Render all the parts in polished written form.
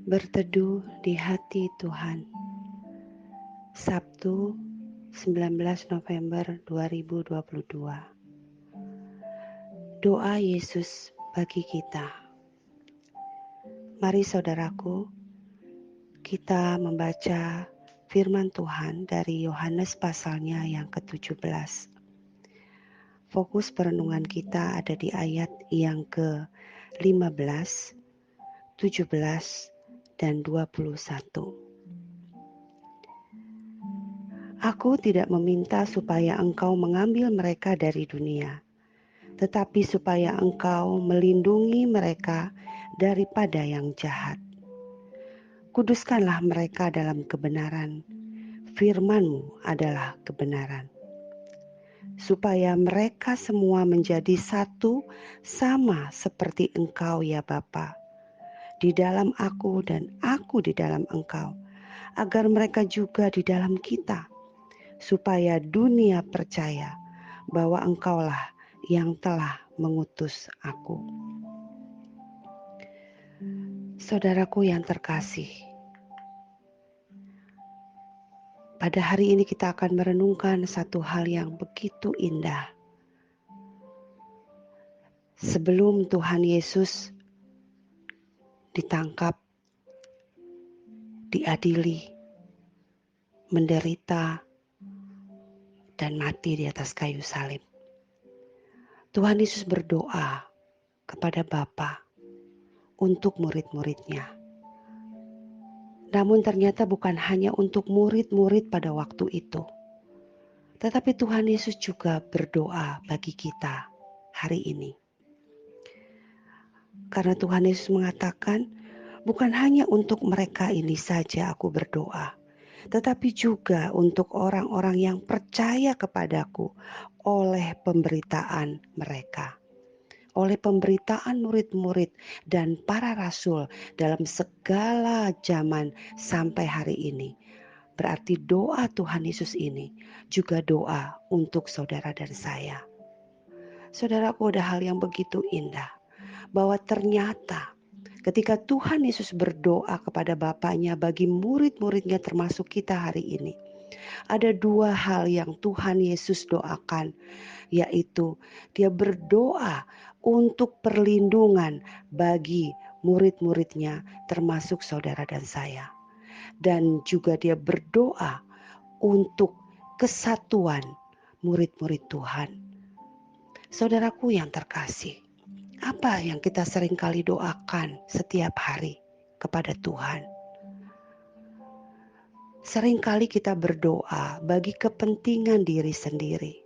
Berteduh di hati Tuhan. Sabtu 19 November 2022. Doa Yesus bagi kita. Mari saudaraku, kita membaca firman Tuhan dari Yohanes pasalnya yang ke-17. Fokus perenungan kita ada di ayat yang ke-15, 17, dan 21. Aku tidak meminta supaya engkau mengambil mereka dari dunia, tetapi supaya engkau melindungi mereka daripada yang jahat. Kuduskanlah mereka dalam kebenaran, firman-Mu adalah kebenaran. Supaya mereka semua menjadi satu sama seperti Engkau ya Bapa, di dalam aku dan aku di dalam Engkau, agar mereka juga di dalam kita, supaya dunia percaya bahwa Engkaulah yang telah mengutus aku. Saudaraku yang terkasih, pada hari ini kita akan merenungkan satu hal yang begitu indah. Sebelum Tuhan Yesus ditangkap, diadili, menderita, dan mati di atas kayu salib, Tuhan Yesus berdoa kepada Bapa untuk murid-muridnya. Namun ternyata bukan hanya untuk murid-murid pada waktu itu, tetapi Tuhan Yesus juga berdoa bagi kita hari ini. Karena Tuhan Yesus mengatakan, bukan hanya untuk mereka ini saja aku berdoa, tetapi juga untuk orang-orang yang percaya kepadaku oleh pemberitaan mereka. Oleh pemberitaan murid-murid dan para rasul dalam segala zaman sampai hari ini. Berarti doa Tuhan Yesus ini juga doa untuk saudara dan saya. Saudaraku, ada hal yang begitu indah, bahwa ternyata ketika Tuhan Yesus berdoa kepada Bapaknya bagi murid-muridnya termasuk kita hari ini, ada dua hal yang Tuhan Yesus doakan, yaitu dia berdoa untuk perlindungan bagi murid-muridnya termasuk saudara dan saya. Dan juga dia berdoa untuk kesatuan murid-murid Tuhan. Saudaraku yang terkasih, apa yang kita sering kali doakan setiap hari kepada Tuhan? Seringkali kita berdoa bagi kepentingan diri sendiri.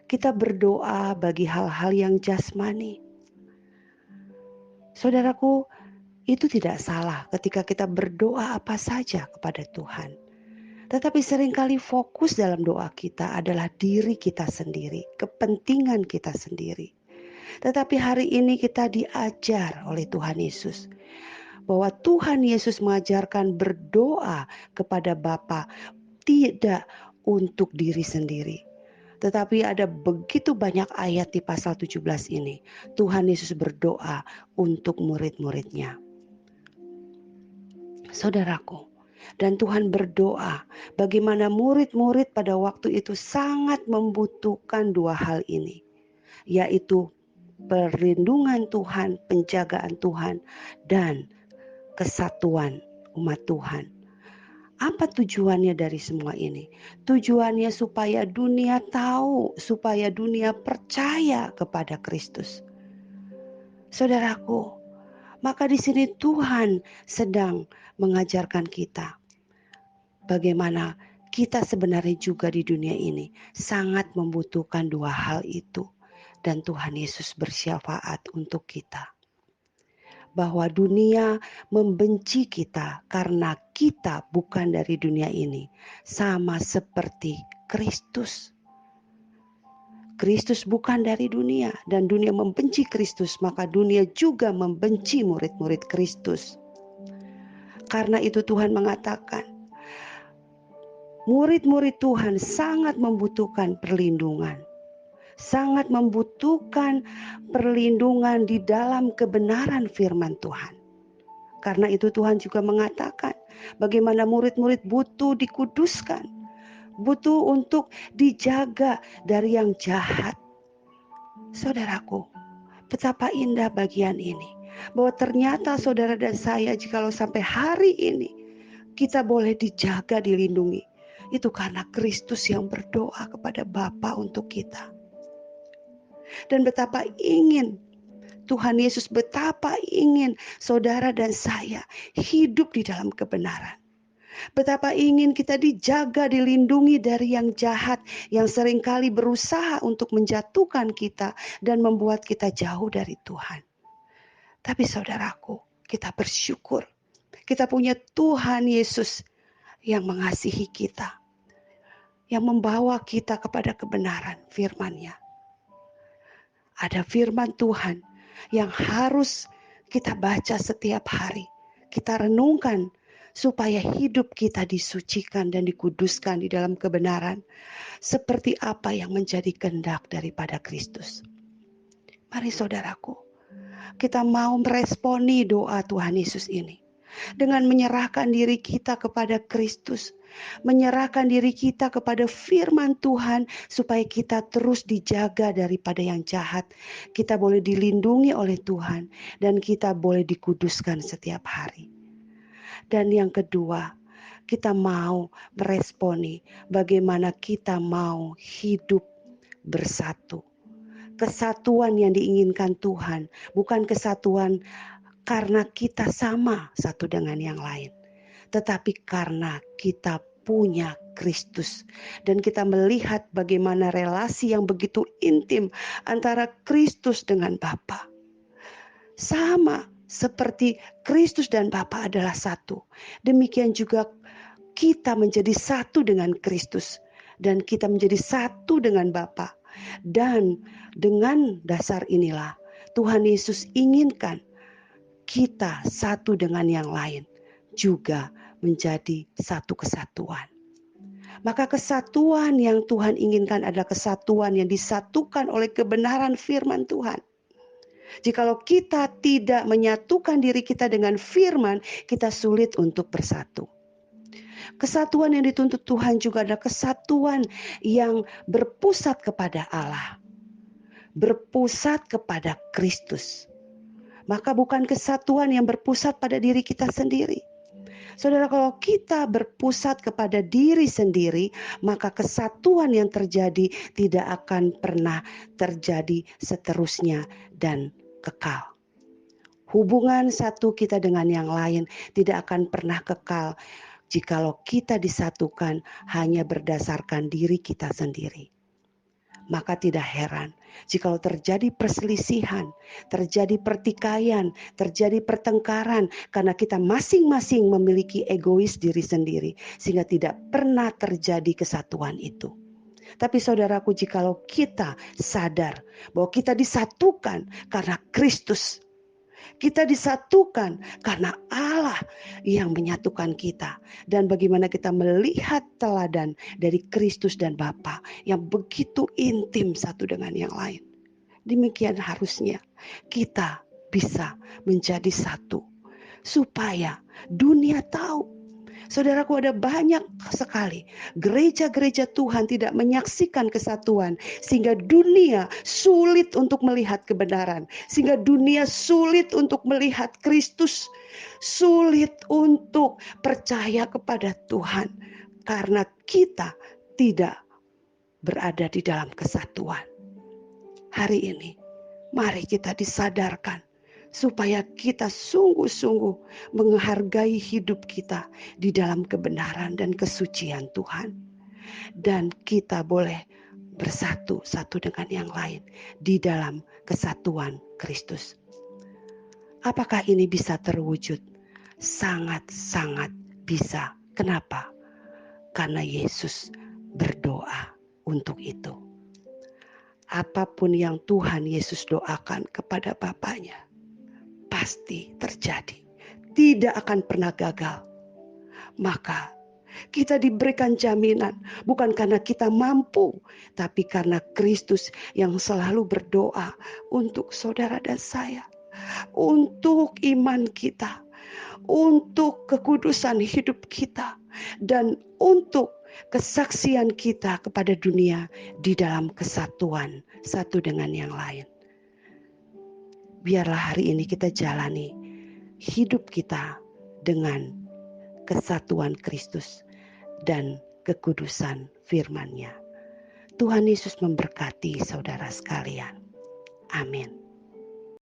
Kita berdoa bagi hal-hal yang jasmani. Saudaraku, itu tidak salah ketika kita berdoa apa saja kepada Tuhan. Tetapi seringkali fokus dalam doa kita adalah diri kita sendiri, kepentingan kita sendiri. Tetapi hari ini kita diajar oleh Tuhan Yesus, bahwa Tuhan Yesus mengajarkan berdoa kepada Bapa tidak untuk diri sendiri. Tetapi ada begitu banyak ayat di pasal 17 ini. Tuhan Yesus berdoa untuk murid-muridnya. Saudaraku, dan Tuhan berdoa bagaimana murid-murid pada waktu itu sangat membutuhkan dua hal ini. Yaitu perlindungan Tuhan, penjagaan Tuhan, dan kesatuan umat Tuhan. Apa tujuannya dari semua ini? Tujuannya supaya dunia tahu, supaya dunia percaya kepada Kristus. Saudaraku, maka di sini Tuhan sedang mengajarkan kita bagaimana kita sebenarnya juga di dunia ini sangat membutuhkan dua hal itu. Dan Tuhan Yesus bersyafaat untuk kita. Bahwa dunia membenci kita karena kita bukan dari dunia ini. Sama seperti Kristus. Kristus bukan dari dunia dan dunia membenci Kristus, maka dunia juga membenci murid-murid Kristus. Karena itu Tuhan mengatakan, murid-murid Tuhan sangat membutuhkan perlindungan. Sangat membutuhkan perlindungan di dalam kebenaran firman Tuhan. Karena itu Tuhan juga mengatakan bagaimana murid-murid butuh dikuduskan, butuh untuk dijaga dari yang jahat. Saudaraku, betapa indah bagian ini, bahwa ternyata saudara dan saya jikalau sampai hari ini kita boleh dijaga, dilindungi, itu karena Kristus yang berdoa kepada Bapa untuk kita. Dan betapa ingin Tuhan Yesus, betapa ingin saudara dan saya hidup di dalam kebenaran. Betapa ingin kita dijaga, dilindungi dari yang jahat, yang seringkali berusaha untuk menjatuhkan kita dan membuat kita jauh dari Tuhan. Tapi saudaraku, kita bersyukur. Kita punya Tuhan Yesus yang mengasihi kita, yang membawa kita kepada kebenaran firman-Nya. Ada firman Tuhan yang harus kita baca setiap hari. Kita renungkan supaya hidup kita disucikan dan dikuduskan di dalam kebenaran, seperti apa yang menjadi kehendak daripada Kristus. Mari saudaraku, kita mau meresponi doa Tuhan Yesus ini dengan menyerahkan diri kita kepada Kristus, menyerahkan diri kita kepada firman Tuhan supaya kita terus dijaga daripada yang jahat. Kita boleh dilindungi oleh Tuhan dan kita boleh dikuduskan setiap hari. Dan yang kedua, kita mau meresponi bagaimana kita mau hidup bersatu. Kesatuan yang diinginkan Tuhan bukan kesatuan karena kita sama satu dengan yang lain, tetapi karena kita punya Kristus dan kita melihat bagaimana relasi yang begitu intim antara Kristus dengan Bapa. Sama seperti Kristus dan Bapa adalah satu, demikian juga kita menjadi satu dengan Kristus dan kita menjadi satu dengan Bapa. Dan dengan dasar inilah Tuhan Yesus inginkan kita satu dengan yang lain juga menjadi satu kesatuan. Maka kesatuan yang Tuhan inginkan adalah kesatuan yang disatukan oleh kebenaran firman Tuhan. Jikalau kita tidak menyatukan diri kita dengan firman, kita sulit untuk bersatu. Kesatuan yang dituntut Tuhan juga adalah kesatuan yang berpusat kepada Allah, berpusat kepada Kristus. Maka bukan kesatuan yang berpusat pada diri kita sendiri. Saudara, kalau kita berpusat kepada diri sendiri, maka kesatuan yang terjadi tidak akan pernah terjadi seterusnya dan kekal. Hubungan satu kita dengan yang lain tidak akan pernah kekal jikalau kita disatukan hanya berdasarkan diri kita sendiri. Maka tidak heran jikalau terjadi perselisihan, terjadi pertikaian, terjadi pertengkaran karena kita masing-masing memiliki egois diri sendiri sehingga tidak pernah terjadi kesatuan itu. Tapi saudaraku, jikalau kita sadar bahwa kita disatukan karena Kristus, kita disatukan karena Allah yang menyatukan kita. Dan bagaimana kita melihat teladan dari Kristus dan Bapa yang begitu intim satu dengan yang lain. Demikian harusnya kita bisa menjadi satu. Supaya dunia tahu. Saudaraku, ada banyak sekali gereja-gereja Tuhan tidak menyaksikan kesatuan sehingga dunia sulit untuk melihat kebenaran, sehingga dunia sulit untuk melihat Kristus, sulit untuk percaya kepada Tuhan karena kita tidak berada di dalam kesatuan. Hari ini mari kita disadarkan supaya kita sungguh-sungguh menghargai hidup kita di dalam kebenaran dan kesucian Tuhan. Dan kita boleh bersatu satu dengan yang lain di dalam kesatuan Kristus. Apakah ini bisa terwujud? Sangat-sangat bisa. Kenapa? Karena Yesus berdoa untuk itu. Apapun yang Tuhan Yesus doakan kepada Bapaknya, pasti terjadi, tidak akan pernah gagal. Maka kita diberikan jaminan bukan karena kita mampu, tapi karena Kristus yang selalu berdoa untuk saudara dan saya, untuk iman kita, untuk kekudusan hidup kita, dan untuk kesaksian kita kepada dunia di dalam kesatuan satu dengan yang lain. Biarlah hari ini kita jalani hidup kita dengan kesatuan Kristus dan kekudusan firman-Nya. Tuhan Yesus memberkati saudara sekalian. Amin.